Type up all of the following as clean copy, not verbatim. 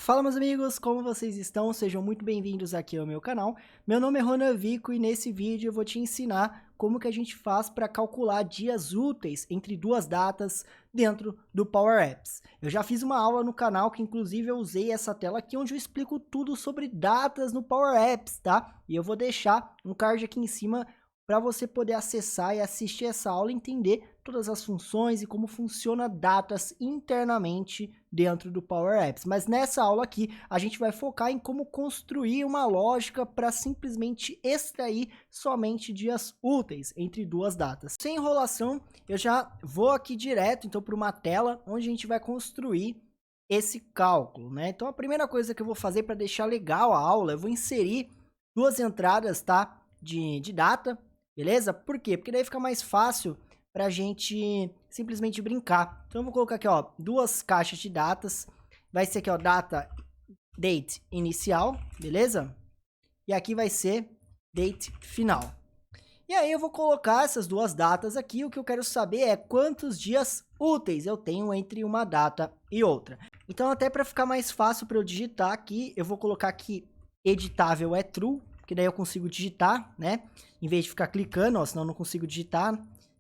Fala, meus amigos, como vocês estão? Sejam muito bem-vindos aqui ao meu canal. Meu nome é Ronan Vico e nesse vídeo eu vou te ensinar como que a gente faz para calcular dias úteis entre duas datas dentro do Power Apps. Eu já fiz uma aula no canal que inclusive eu usei essa tela aqui onde eu explico tudo sobre datas no Power Apps, tá? E eu vou deixar um card aqui em cima para você poder acessar e assistir essa aula e entender todas as funções e como funciona datas internamente dentro do Power Apps. Mas nessa aula aqui, a gente vai focar em como construir uma lógica para simplesmente extrair somente dias úteis entre duas datas. Sem enrolação, eu já vou aqui direto então para uma tela onde a gente vai construir esse cálculo, né? Então a primeira coisa que eu vou fazer para deixar legal a aula, eu vou inserir duas entradas, tá? De data. Beleza? Por quê? Porque daí fica mais fácil pra gente simplesmente brincar. Então eu vou colocar aqui, ó, duas caixas de datas. Vai ser aqui, ó, date inicial, beleza? E aqui vai ser date final. E aí eu vou colocar essas duas datas aqui. O que eu quero saber é quantos dias úteis eu tenho entre uma data e outra. Então até para ficar mais fácil para eu digitar aqui, eu vou colocar aqui editável é true, que daí eu consigo digitar, né? Em vez de ficar clicando, ó, senão eu não consigo digitar.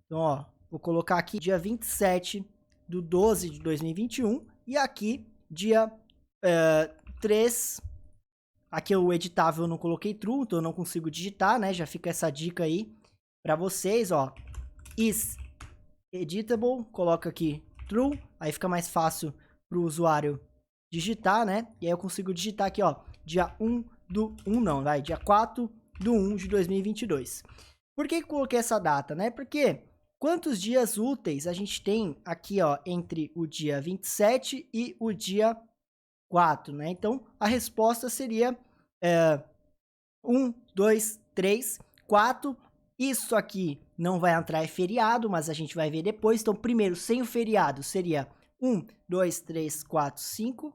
Então, ó, vou colocar aqui dia 27/12 de 2021 e aqui dia 3. Aqui o editável eu não coloquei true, então eu não consigo digitar, né? Já fica essa dica aí para vocês, ó. Is editable, coloca aqui true, aí fica mais fácil para o usuário digitar, né? E aí eu consigo digitar aqui, ó, dia 1/1, dia 4/1 de 2022. Por que eu coloquei essa data, né? Porque quantos dias úteis a gente tem aqui, ó, entre o dia 27 e o dia 4, né? Então, a resposta seria 1, 2, 3, 4. Isso aqui não vai entrar em feriado, mas a gente vai ver depois. Então, primeiro, sem o feriado, seria 1, 2, 3, 4, 5,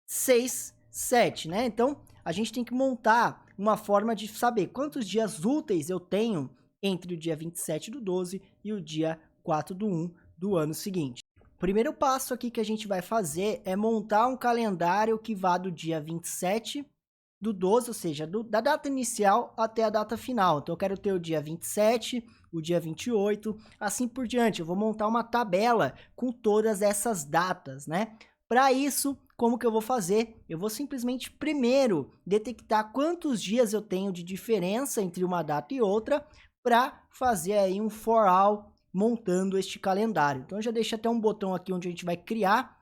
6, 7, né? Então, a gente tem que montar uma forma de saber quantos dias úteis eu tenho entre o dia 27/12 e o dia 4/1 do ano seguinte. O primeiro passo aqui que a gente vai fazer é montar um calendário que vá do dia 27/12, ou seja, da data inicial até a data final. Então, eu quero ter o dia 27, o dia 28, assim por diante. Eu vou montar uma tabela com todas essas datas, né? Para isso, como que eu vou fazer? Eu vou simplesmente primeiro detectar quantos dias eu tenho de diferença entre uma data e outra para fazer aí um for all montando este calendário. Então, eu já deixei até um botão aqui onde a gente vai criar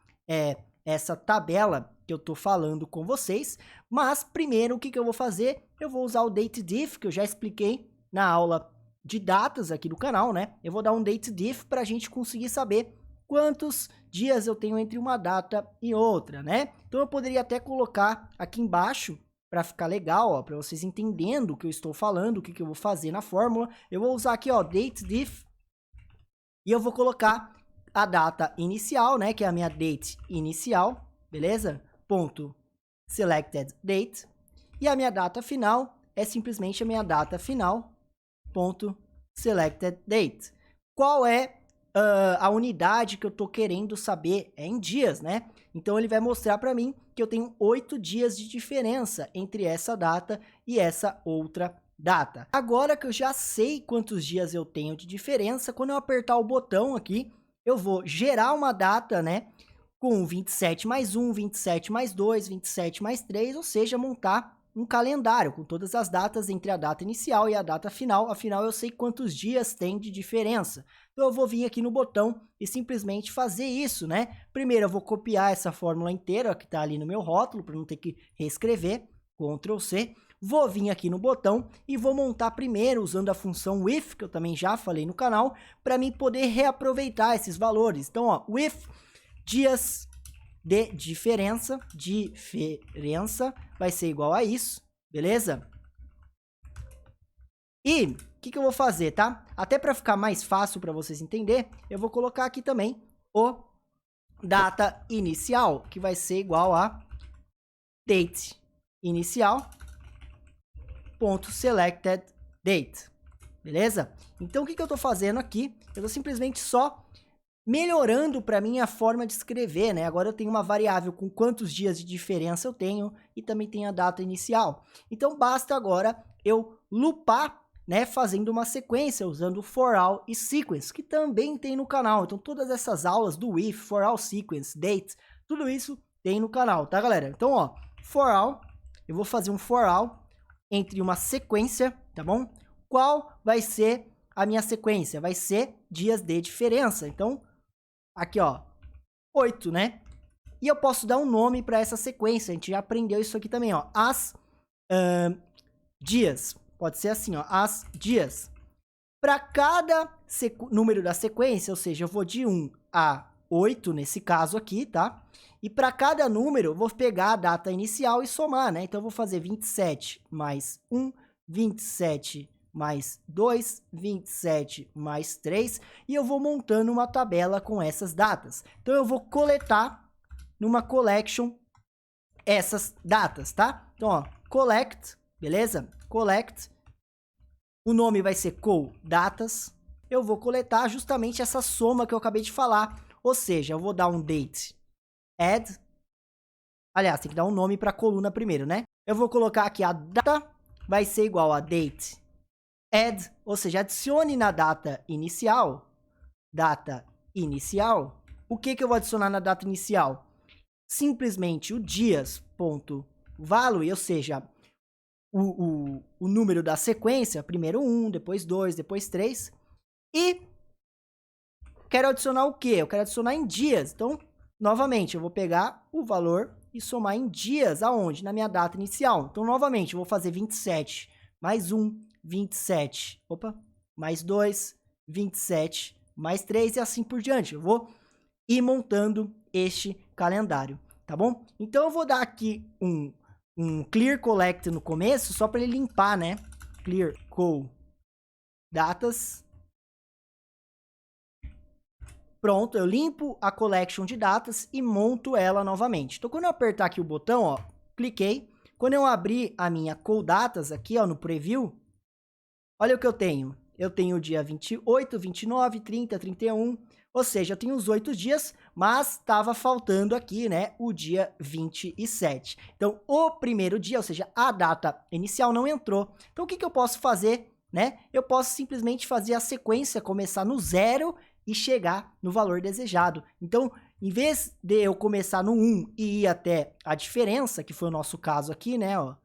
essa tabela que eu tô falando com vocês. Mas primeiro, o que eu vou fazer? Eu vou usar o datediff, que eu já expliquei na aula de datas aqui do canal, né? Eu vou dar um datediff para a gente conseguir saber quantos dias eu tenho entre uma data e outra, né? Então eu poderia até colocar aqui embaixo para ficar legal, ó, para vocês entendendo o que eu estou falando, o que eu vou fazer na fórmula. Eu vou usar aqui, ó, datediff, e eu vou colocar a data inicial, né, que é a minha date inicial, beleza? Ponto selected date. E a minha data final é simplesmente a minha data final, ponto selected date. Qual é a unidade que eu tô querendo saber? É em dias, né? Então ele vai mostrar para mim que eu tenho 8 dias de diferença entre essa data e essa outra data. Agora que eu já sei quantos dias eu tenho de diferença, quando eu apertar o botão aqui, eu vou gerar uma data, né? Com 27 mais 1, 27 mais 2, 27 mais 3, ou seja, montar um calendário com todas as datas entre a data inicial e a data final. Afinal, eu sei quantos dias tem de diferença. Então, eu vou vir aqui no botão e simplesmente fazer isso, né? Primeiro, eu vou copiar essa fórmula inteira que está ali no meu rótulo, para não ter que reescrever. Ctrl C. Vou vir aqui no botão e vou montar primeiro usando a função with, que eu também já falei no canal, para mim poder reaproveitar esses valores. Então, ó, with dias de diferença vai ser igual a isso, beleza? E o que eu vou fazer, tá? Até para ficar mais fácil para vocês entenderem, eu vou colocar aqui também o data inicial, que vai ser igual a date inicial, ponto selected date, beleza? Então, o que eu tô fazendo aqui? Eu tô simplesmente só melhorando para mim a forma de escrever, né? Agora eu tenho uma variável com quantos dias de diferença eu tenho e também tem a data inicial. Então basta agora eu loopar, né, fazendo uma sequência usando for all e sequence, que também tem no canal. Então todas essas aulas do if, for all, sequence, date, tudo isso tem no canal, tá, galera? Então, ó, for all, eu vou fazer um for all entre uma sequência, tá bom? Qual vai ser a minha sequência? Vai ser dias de diferença. Então, aqui, ó, 8, né? E eu posso dar um nome para essa sequência. A gente já aprendeu isso aqui também, ó. As dias. Pode ser assim, ó. As dias. Para cada número da sequência, ou seja, eu vou de 1 a 8 nesse caso aqui, tá? E para cada número, eu vou pegar a data inicial e somar, né? Então, eu vou fazer 27 mais 1, 27 mais 2, 27 mais 3, e eu vou montando uma tabela com essas datas. Então, eu vou coletar numa collection essas datas, tá? Então, ó, collect, beleza? Collect, o nome vai ser co-datas. Eu vou coletar justamente essa soma que eu acabei de falar, ou seja, eu vou dar um date add, aliás, tem que dar um nome para a coluna primeiro, né? Eu vou colocar aqui a data, vai ser igual a date add, ou seja, adicione na data inicial. O que eu vou adicionar na data inicial? Simplesmente o dias.value, ou seja, o número da sequência, primeiro 1, depois 2, depois 3. E quero adicionar o quê? Eu quero adicionar em dias. Então, novamente, eu vou pegar o valor e somar em dias, aonde? Na minha data inicial. Então, novamente, eu vou fazer 27 mais 1, 27, mais 2, 27, mais 3 e assim por diante. Eu vou ir montando este calendário, tá bom? Então, eu vou dar aqui um clear collect no começo, só para ele limpar, né? Clear co datas. Pronto, eu limpo a collection de datas e monto ela novamente. Então, quando eu apertar aqui o botão, ó, cliquei. Quando eu abrir a minha co-datas aqui, ó, no preview, olha o que eu tenho. Eu tenho o dia 28, 29, 30, 31, ou seja, eu tenho os 8 dias, mas estava faltando aqui, né, o dia 27. Então, o primeiro dia, ou seja, a data inicial não entrou. Então, o que eu posso fazer, né? Eu posso simplesmente fazer a sequência começar no 0 e chegar no valor desejado. Então, em vez de eu começar no 1 e ir até a diferença, que foi o nosso caso aqui, né, ó,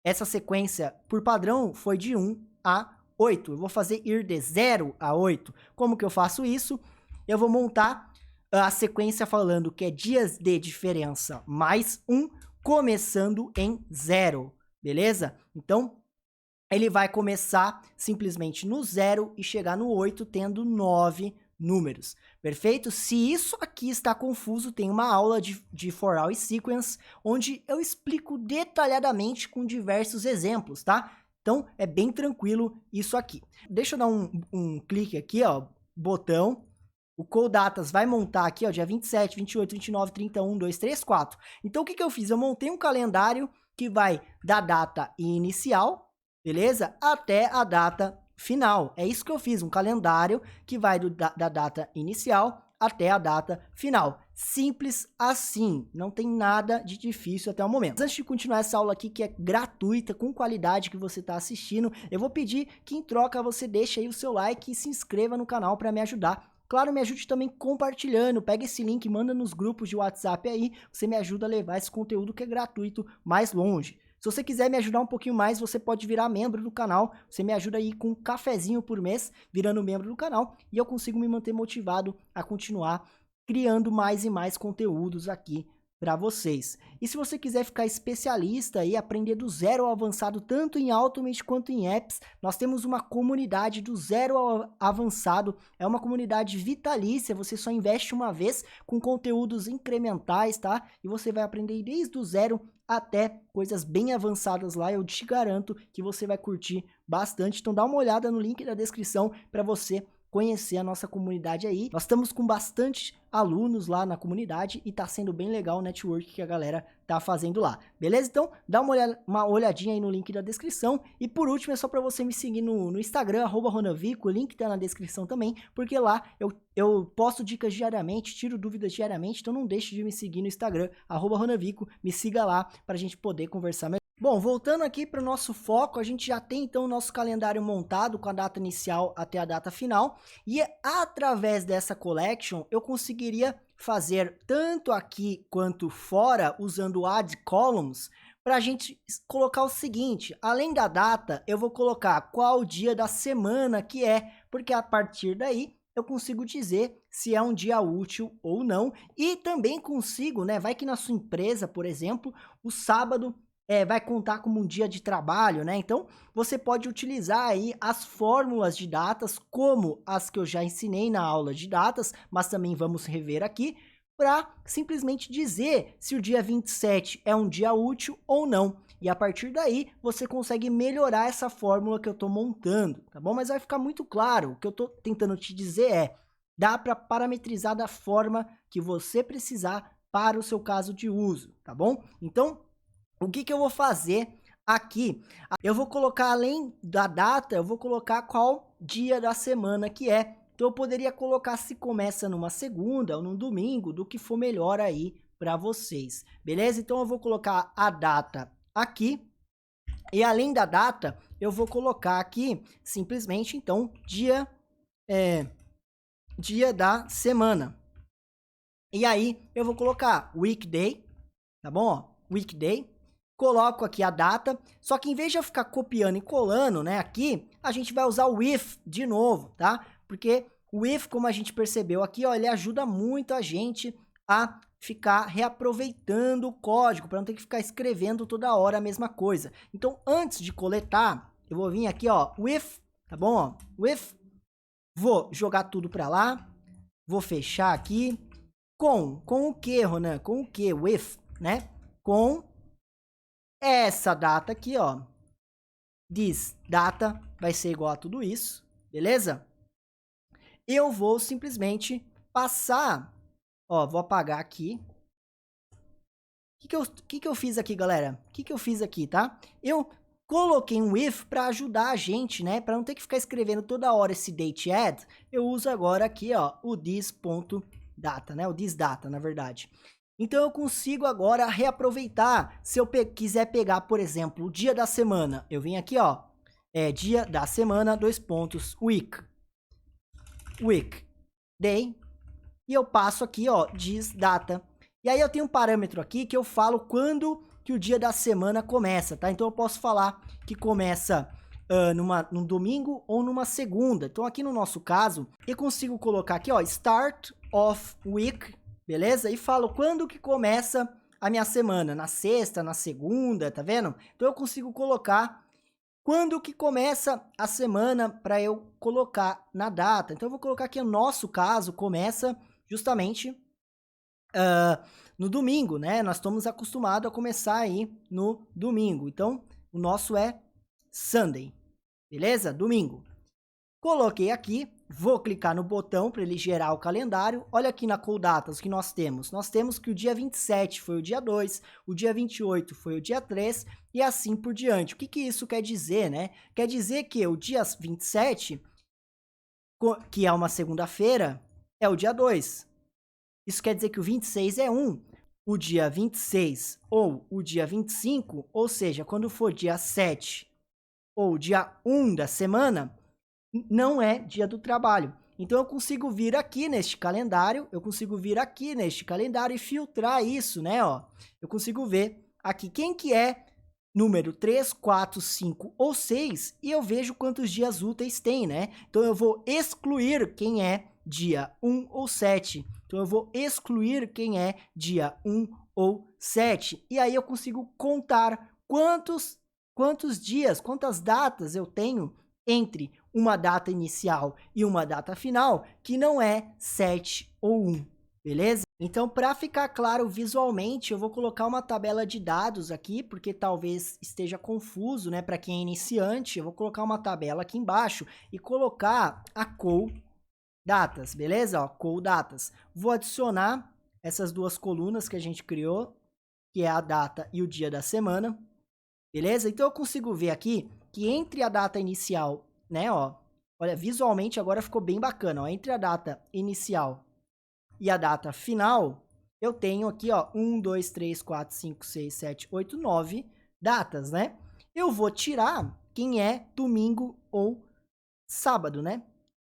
essa sequência, por padrão, foi de 1 a 8. Eu vou fazer ir de 0 a 8. Como que eu faço isso? Eu vou montar a sequência falando que é dias de diferença mais 1, começando em 0, beleza? Então, ele vai começar simplesmente no 0 e chegar no 8, tendo 9 números, perfeito? Se isso aqui está confuso, tem uma aula de for all e sequence, onde eu explico detalhadamente com diversos exemplos, tá? Então, é bem tranquilo isso aqui. Deixa eu dar um clique aqui, ó, botão. O co-datas vai montar aqui, ó, dia 27, 28, 29, 30, 1, 2, 3, 4. Então, o que eu fiz? Eu montei um calendário que vai da data inicial, beleza? Até a data final. É isso que eu fiz, um calendário que vai da data inicial até a data final. Simples assim, não tem nada de difícil até o momento. Antes de continuar essa aula aqui, que é gratuita, com qualidade que você está assistindo, eu vou pedir que em troca você deixe aí o seu like e se inscreva no canal para me ajudar. Claro, me ajude também compartilhando, pega esse link, manda nos grupos de WhatsApp aí, você me ajuda a levar esse conteúdo que é gratuito mais longe. Se você quiser me ajudar um pouquinho mais, você pode virar membro do canal, você me ajuda aí com um cafezinho por mês, virando membro do canal, e eu consigo me manter motivado a continuar criando mais e mais conteúdos aqui para vocês. E se você quiser ficar especialista e aprender do zero ao avançado, tanto em Automate quanto em apps, nós temos uma comunidade do zero ao avançado, é uma comunidade vitalícia, você só investe uma vez com conteúdos incrementais, tá? E você vai aprender desde o zero até coisas bem avançadas lá, eu te garanto que você vai curtir bastante. Então dá uma olhada no link da descrição para você conhecer a nossa comunidade aí. Nós estamos com bastante alunos lá na comunidade e tá sendo bem legal o network que a galera tá fazendo lá, beleza? Então, dá uma olhadinha aí no link da descrição. E por último, é só para você me seguir no Instagram, @Ronavico, o link tá na descrição também, porque lá eu posto dicas diariamente, tiro dúvidas diariamente, então não deixe de me seguir no Instagram, @Ronavico, me siga lá pra gente poder conversar melhor. Bom, voltando aqui para o nosso foco, a gente já tem então o nosso calendário montado com a data inicial até a data final, e através dessa collection eu conseguiria fazer tanto aqui quanto fora, usando add columns, para a gente colocar o seguinte: além da data, eu vou colocar qual dia da semana que é, porque a partir daí eu consigo dizer se é um dia útil ou não, e também consigo, né, vai que na sua empresa, por exemplo, o sábado vai contar como um dia de trabalho, né? Então, você pode utilizar aí as fórmulas de datas, como as que eu já ensinei na aula de datas, mas também vamos rever aqui, para simplesmente dizer se o dia 27 é um dia útil ou não. E a partir daí, você consegue melhorar essa fórmula que eu estou montando, tá bom? Mas vai ficar muito claro, o que eu estou tentando te dizer é, dá para parametrizar da forma que você precisar para o seu caso de uso, tá bom? Então, o que eu vou fazer aqui? Eu vou colocar, além da data, eu vou colocar qual dia da semana que é. Então, eu poderia colocar se começa numa segunda ou num domingo, do que for melhor aí para vocês, beleza? Então, eu vou colocar a data aqui. E além da data, eu vou colocar aqui, simplesmente, então, dia da semana. E aí, eu vou colocar weekday, tá bom? Ó, weekday. Coloco aqui a data, só que em vez de eu ficar copiando e colando, né, aqui, a gente vai usar o if de novo, tá? Porque o if, como a gente percebeu aqui, ó, ele ajuda muito a gente a ficar reaproveitando o código, para não ter que ficar escrevendo toda hora a mesma coisa. Então, antes de coletar, eu vou vir aqui, ó, o if, tá bom? Ó, o if, vou jogar tudo para lá, vou fechar aqui, com o que, Ronan? Com o que? O if, né? Com essa data aqui, ó, this data vai ser igual a tudo isso, beleza? Eu vou simplesmente passar, ó, vou apagar aqui. O que eu fiz aqui, galera? O que eu fiz aqui, tá? Eu coloquei um if para ajudar a gente, né? Para não ter que ficar escrevendo toda hora esse date add, eu uso agora aqui, ó, o this.data, né? O this data, na verdade. Então, eu consigo agora reaproveitar. Se eu quiser pegar, por exemplo, o dia da semana, eu venho aqui, ó, dia da semana, week, day, e eu passo aqui, ó, this data. E aí eu tenho um parâmetro aqui que eu falo quando que o dia da semana começa, tá? Então, eu posso falar que começa num domingo ou numa segunda. Então, aqui no nosso caso, eu consigo colocar aqui, ó, start of week, beleza? E falo quando que começa a minha semana, na sexta, na segunda, tá vendo? Então eu consigo colocar quando que começa a semana para eu colocar na data. Então eu vou colocar aqui, no nosso caso, começa justamente no domingo, né? Nós estamos acostumados a começar aí no domingo. Então o nosso é Sunday, beleza? Domingo. Coloquei aqui, vou clicar no botão para ele gerar o calendário. Olha aqui na Cool Datas o que nós temos. Nós temos que o dia 27 foi o dia 2, o dia 28 foi o dia 3 e assim por diante. O que isso quer dizer, né? Quer dizer que o dia 27, que é uma segunda-feira, é o dia 2. Isso quer dizer que o 26 é 1. O dia 26 ou o dia 25, ou seja, quando for dia 7 ou dia 1 da semana, não é dia do trabalho. Então, eu consigo vir aqui neste calendário, e filtrar isso, né, ó. Eu consigo ver aqui quem que é número 3, 4, 5 ou 6 e eu vejo quantos dias úteis tem, né? Então, eu vou excluir quem é dia 1 ou 7. Então, eu vou excluir quem é dia 1 ou 7. E aí, eu consigo contar quantos dias, quantas datas eu tenho entre uma data inicial e uma data final, que não é 7 ou 1, beleza? Então, para ficar claro visualmente, eu vou colocar uma tabela de dados aqui, porque talvez esteja confuso, né, para quem é iniciante. Eu vou colocar uma tabela aqui embaixo e colocar a call datas, beleza? Ó, call datas. Vou adicionar essas duas colunas que a gente criou, que é a data e o dia da semana, beleza? Então eu consigo ver aqui que entre a data inicial, né, ó, olha, visualmente agora ficou bem bacana, ó, entre a data inicial e a data final, eu tenho aqui, ó, 1, 2, 3, 4, 5, 6, 7, 8, 9 datas, né? Eu vou tirar quem é domingo ou sábado, né?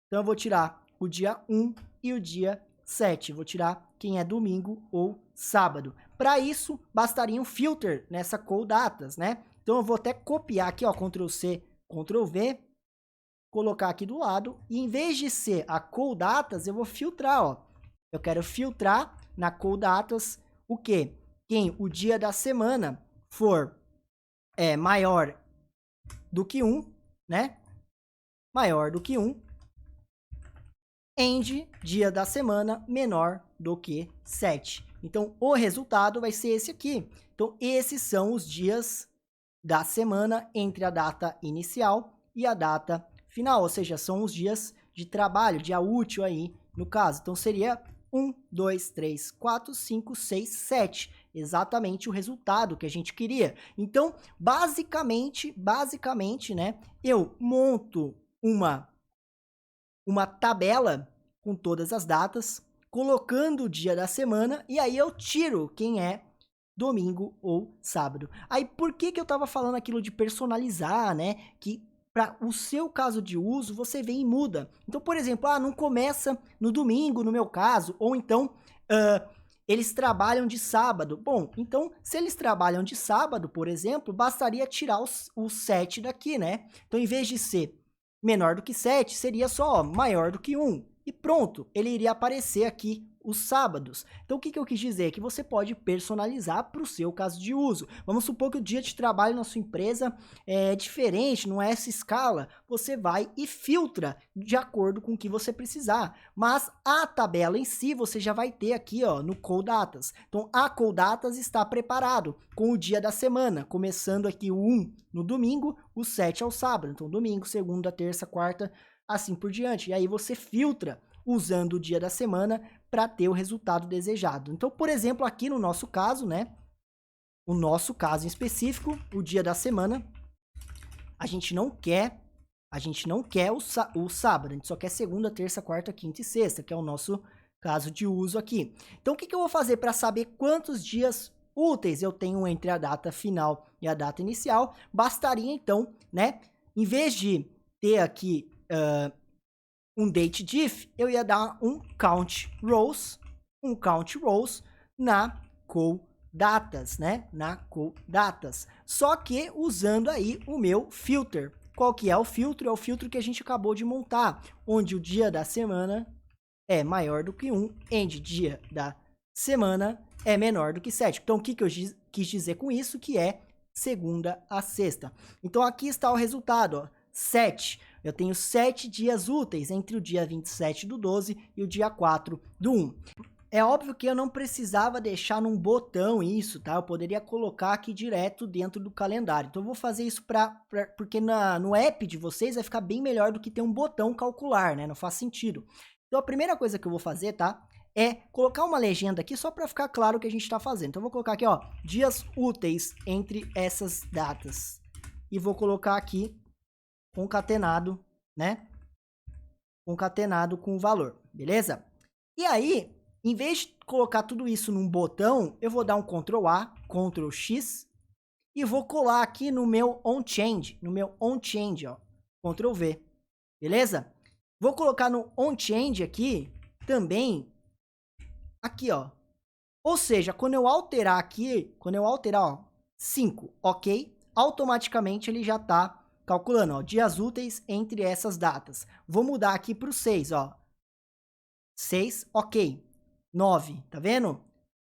Então eu vou tirar o dia 1 e o dia 7. Vou tirar quem é domingo ou sábado. Para isso, bastaria um filter nessa call datas, né? Então eu vou até copiar aqui, ó, Ctrl C, Ctrl V, colocar aqui do lado, e em vez de ser a call datas, eu vou filtrar, ó. Eu quero filtrar na call datas o quê? Quem o dia da semana for maior do que 1, né? Maior do que 1, end, dia da semana, menor do que 7. Então, o resultado vai ser esse aqui. Então, esses são os dias da semana entre a data inicial e a data final, ou seja, são os dias de trabalho, dia útil aí, no caso. Então, seria 1, 2, 3, 4, 5, 6, 7. Exatamente o resultado que a gente queria. Então, basicamente, né, eu monto uma tabela com todas as datas, colocando o dia da semana, e aí eu tiro quem é domingo ou sábado. Aí por que eu tava falando aquilo de personalizar, né? Que para o seu caso de uso, você vem e muda. Então, por exemplo, não começa no domingo, no meu caso, ou então eles trabalham de sábado. Bom, então, se eles trabalham de sábado, por exemplo, bastaria tirar o 7 daqui, né? Então, em vez de ser menor do que 7, seria só maior do que 1. E pronto, ele iria aparecer aqui os sábados. Então, o que eu quis dizer? Que você pode personalizar para o seu caso de uso. Vamos supor que o dia de trabalho na sua empresa é diferente, não é essa escala. Você vai e filtra de acordo com o que você precisar. Mas a tabela em si, você já vai ter aqui, ó, no Call Datas. Então, a Call Datas está preparado com o dia da semana, começando aqui o 1 no domingo, o 7 ao sábado. Então, domingo, segunda, terça, quarta, assim por diante. E aí você filtra usando o dia da semana para ter o resultado desejado. Então, por exemplo, aqui no nosso caso, né? O nosso caso em específico, o dia da semana, a gente não quer o sábado, a gente só quer segunda, terça, quarta, quinta e sexta, que é o nosso caso de uso aqui. Então, o que eu vou fazer para saber quantos dias úteis eu tenho entre a data final e a data inicial? Bastaria, então, né? Em vez de ter aqui um date diff, eu ia dar um count rows na call datas, né? Na call datas. Só que usando aí o meu filter. Qual que é o filtro? É o filtro que a gente acabou de montar, onde o dia da semana é maior do que 1, end dia da semana é menor do que 7. Então, o que eu quis dizer com isso? Que é segunda a sexta. Então, aqui está o resultado, ó, 7. Eu tenho 7 dias úteis entre o dia 27 do 12 e o dia 4 do 1. É óbvio que eu não precisava deixar num botão isso, tá? Eu poderia colocar aqui direto dentro do calendário. Então eu vou fazer isso porque no app de vocês vai ficar bem melhor do que ter um botão calcular, né? Não faz sentido. Então a primeira coisa que eu vou fazer, tá? É colocar uma legenda aqui só para ficar claro o que a gente está fazendo. Então eu vou colocar aqui, ó, dias úteis entre essas datas. E vou colocar aqui concatenado, né? Concatenado com o valor, beleza? E aí, em vez de colocar tudo isso num botão, eu vou dar um Ctrl A, Ctrl X e vou colar aqui no meu onChange, ó, Ctrl V, beleza? Vou colocar no onChange aqui também, aqui, ó. Ou seja, quando eu alterar aqui, ó, 5, ok? Automaticamente ele já tá calculando, ó, dias úteis entre essas datas. Vou mudar aqui para o 6, ó. 6, ok. 9, tá vendo?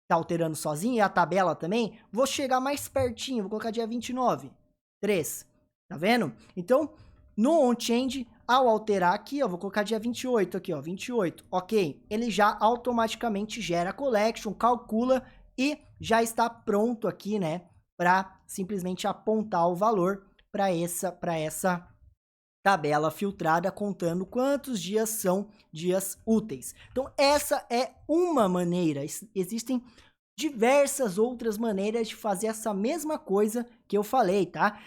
Tá alterando sozinho. E a tabela também. Vou chegar mais pertinho, vou colocar dia 29. 3, tá vendo? Então, no onChange, ao alterar aqui, ó, vou colocar dia 28 aqui, ó, 28, ok. Ele já automaticamente gera a collection, calcula e já está pronto aqui, né, para simplesmente apontar o valor para essa tabela filtrada contando quantos dias são dias úteis. Então, essa é uma maneira. Existem diversas outras maneiras de fazer essa mesma coisa que eu falei, tá?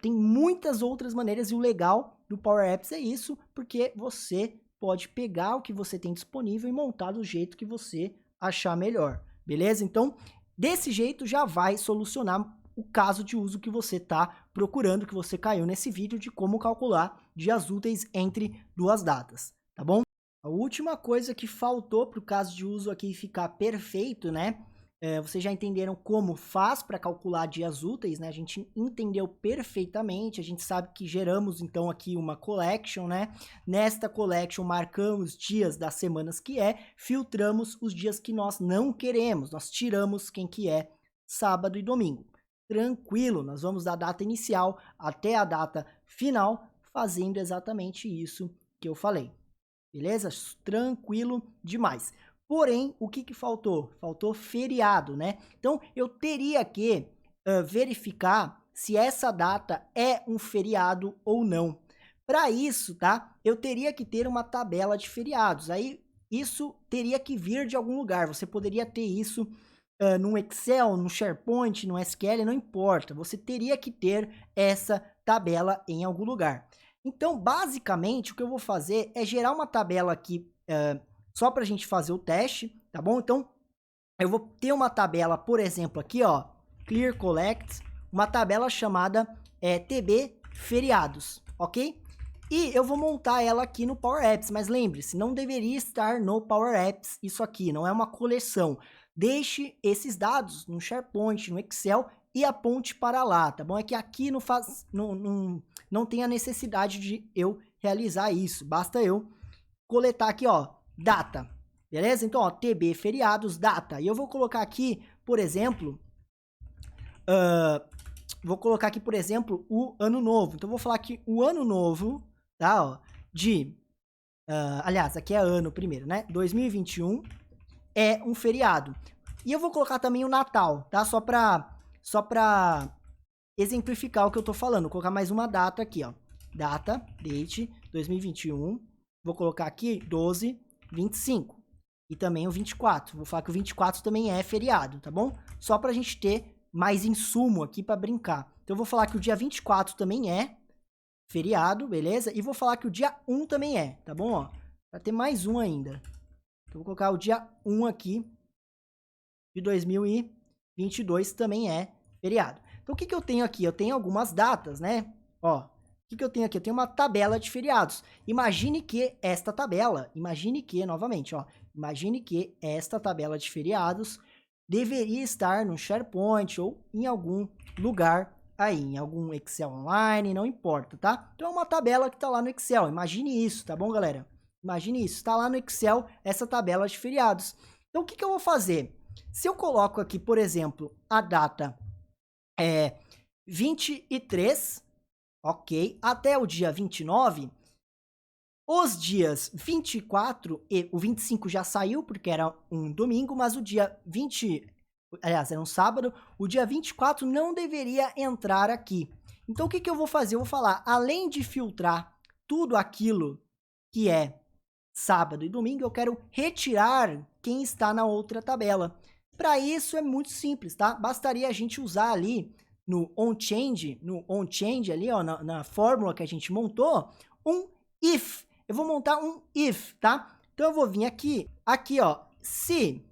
Tem muitas outras maneiras e o legal do Power Apps é isso, porque você pode pegar o que você tem disponível e montar do jeito que você achar melhor, beleza? Então, desse jeito já vai solucionar o caso de uso que você está procurando, que você caiu nesse vídeo de como calcular dias úteis entre duas datas, tá bom? A última coisa que faltou para o caso de uso aqui ficar perfeito, né? Vocês já entenderam como faz para calcular dias úteis, né? A gente entendeu perfeitamente, a gente sabe que geramos então aqui uma collection, né? Nesta collection marcamos dias das semanas que filtramos os dias que nós não queremos, nós tiramos quem que é sábado e domingo. Tranquilo, nós vamos da data inicial até a data final, fazendo exatamente isso que eu falei. Beleza? Tranquilo demais. Porém, o que faltou? Faltou feriado, né? Então, eu teria que verificar se essa data é um feriado ou não. Para isso, tá? Eu teria que ter uma tabela de feriados. Aí, isso teria que vir de algum lugar. Você poderia ter isso no Excel, no SharePoint, no SQL, não importa. Você teria que ter essa tabela em algum lugar. Então, basicamente, o que eu vou fazer é gerar uma tabela aqui só para a gente fazer o teste, tá bom? Então, eu vou ter uma tabela, por exemplo, aqui, ó, Clear Collect, uma tabela chamada TB Feriados, ok? E eu vou montar ela aqui no Power Apps, mas lembre-se, não deveria estar no Power Apps isso aqui, não é uma coleção. Deixe esses dados no SharePoint, no Excel e aponte para lá, tá bom? É que aqui não tem a necessidade de eu realizar isso, basta eu coletar aqui, ó, data, beleza? Então, ó, TB feriados, data. E eu vou colocar aqui, por exemplo, o ano novo. Então, eu vou falar que o ano novo, tá, ó, aliás, aqui é ano primeiro, né? 2021 é um feriado. E eu vou colocar também o Natal, tá? Só pra exemplificar o que eu tô falando. Vou colocar mais uma data aqui, ó. Data, date, 2021. Vou colocar aqui 12/25. E também o 24. Vou falar que o 24 também é feriado, tá bom? Só pra gente ter mais insumo aqui pra brincar. Então eu vou falar que o dia 24 também é feriado, beleza? E vou falar que o dia 1 também é, tá bom? Ó, pra ter mais um ainda. Então vou colocar o dia 1 aqui de 2022 também é feriado. Então o que eu tenho aqui? Eu tenho algumas datas, né? Ó, o que eu tenho aqui? Eu tenho uma tabela de feriados. Imagine que esta tabela, novamente, ó, imagine que esta tabela de feriados deveria estar no SharePoint ou em algum lugar aí, em algum Excel online, não importa, tá? Então é uma tabela que tá lá no Excel, imagine isso, tá bom, galera? Imagine isso, tá lá no Excel essa tabela de feriados. Então o que eu vou fazer? Se eu coloco aqui, por exemplo, a data 23, ok, até o dia 29, os dias 24 e o 25 já saiu, porque era um domingo, mas o dia 20, aliás, era um sábado, o dia 24 não deveria entrar aqui. Então, o que eu vou fazer? Eu vou falar, além de filtrar tudo aquilo que é sábado e domingo, eu quero retirar quem está na outra tabela. Para isso é muito simples, tá? Bastaria a gente usar ali no onChange ali, ó, na fórmula que a gente montou, um if. Eu vou montar um if, tá? Então eu vou vir aqui, ó, se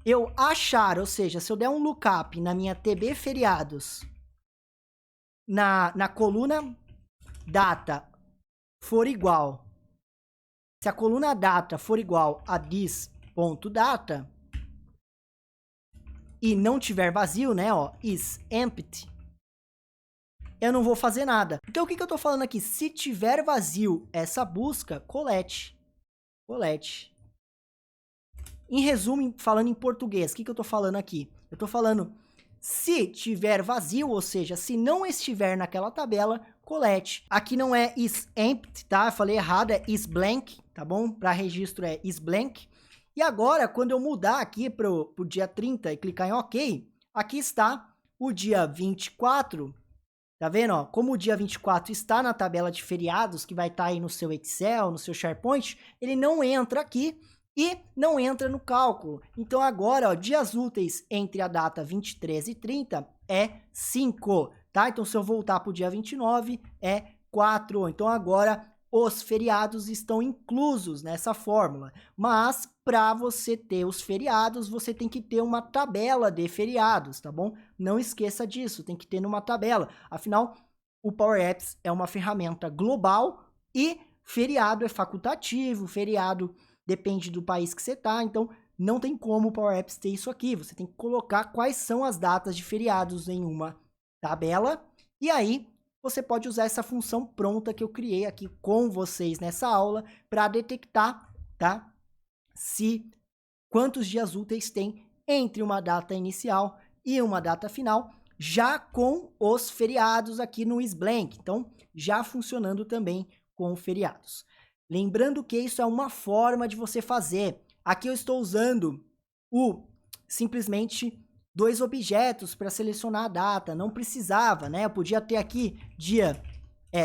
eu achar, ou seja, se eu der um lookup na minha TB feriados, na coluna data for igual, se a coluna data for igual a this.data e não tiver vazio, né, ó, is empty, eu não vou fazer nada. Então, o que eu tô falando aqui? Se tiver vazio essa busca, colete. Em resumo, falando em português, o que eu tô falando aqui? Eu tô falando, se tiver vazio, ou seja, se não estiver naquela tabela, colete. Aqui não é is empty, tá? Eu falei errado, é is blank, tá bom? Para registro é is blank. E agora, quando eu mudar aqui pro dia 30 e clicar em OK, aqui está o dia 24, Tá vendo, ó? Como o dia 24 está na tabela de feriados, que vai estar aí no seu Excel, no seu SharePoint, ele não entra aqui e não entra no cálculo. Então agora, ó, dias úteis entre a data 23 e 30 é 5, tá? Então se eu voltar para o dia 29 é 4. Então agora os feriados estão inclusos nessa fórmula. Mas para você ter os feriados, você tem que ter uma tabela de feriados, tá bom? Não esqueça disso, tem que ter numa tabela. Afinal, o Power Apps é uma ferramenta global e feriado é facultativo, feriado depende do país que você tá, então não tem como o Power Apps ter isso aqui. Você tem que colocar quais são as datas de feriados em uma tabela e aí você pode usar essa função pronta que eu criei aqui com vocês nessa aula para detectar, tá? Quantos dias úteis tem entre uma data inicial e uma data final, já com os feriados aqui no SBlank. Então, já funcionando também com feriados. Lembrando que isso é uma forma de você fazer. Aqui eu estou usando simplesmente 2 objetos para selecionar a data. Não precisava, né? Eu podia ter aqui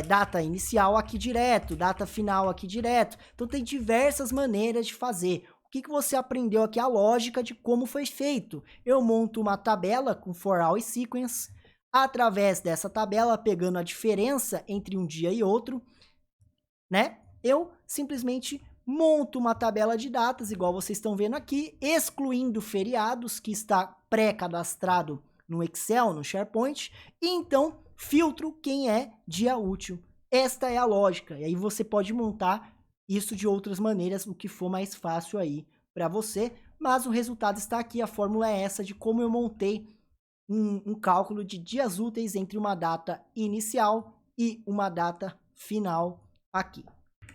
data inicial aqui direto, data final aqui direto. Então tem diversas maneiras de fazer. O que você aprendeu aqui? A lógica de como foi feito. Eu monto uma tabela com for all e sequence. Através dessa tabela, pegando a diferença entre um dia e outro, né? Eu simplesmente monto uma tabela de datas, igual vocês estão vendo aqui, excluindo feriados, que está pré-cadastrado no Excel, no SharePoint, e então filtro quem é dia útil. Esta é a lógica, e aí você pode montar isso de outras maneiras, o que for mais fácil aí para você, mas o resultado está aqui, a fórmula é essa de como eu montei um cálculo de dias úteis entre uma data inicial e uma data final aqui.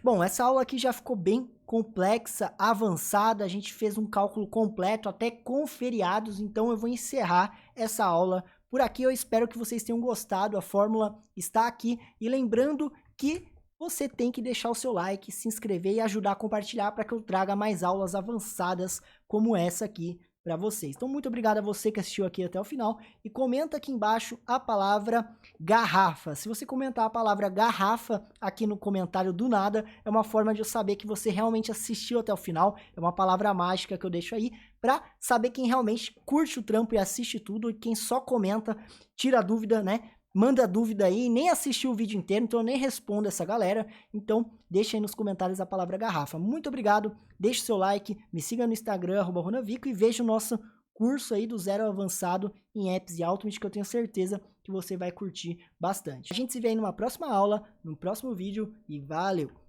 Bom, essa aula aqui já ficou bem complexa, avançada, a gente fez um cálculo completo, até com feriados, então eu vou encerrar essa aula por aqui. Eu espero que vocês tenham gostado, a fórmula está aqui, e lembrando que você tem que deixar o seu like, se inscrever e ajudar a compartilhar para que eu traga mais aulas avançadas como essa aqui para vocês. Então, muito obrigado a você que assistiu aqui até o final e comenta aqui embaixo a palavra garrafa. Se você comentar a palavra garrafa aqui no comentário do nada, é uma forma de eu saber que você realmente assistiu até o final. É uma palavra mágica que eu deixo aí para saber quem realmente curte o trampo e assiste tudo e quem só comenta, tira dúvida, né? Manda dúvida aí, nem assistiu o vídeo inteiro, então eu nem respondo essa galera. Então, deixa aí nos comentários a palavra garrafa. Muito obrigado, deixe seu like, me siga no Instagram, @ronavico, e veja o nosso curso aí do Zero Avançado em Apps e Automate, que eu tenho certeza que você vai curtir bastante. A gente se vê aí numa próxima aula, no próximo vídeo, e valeu!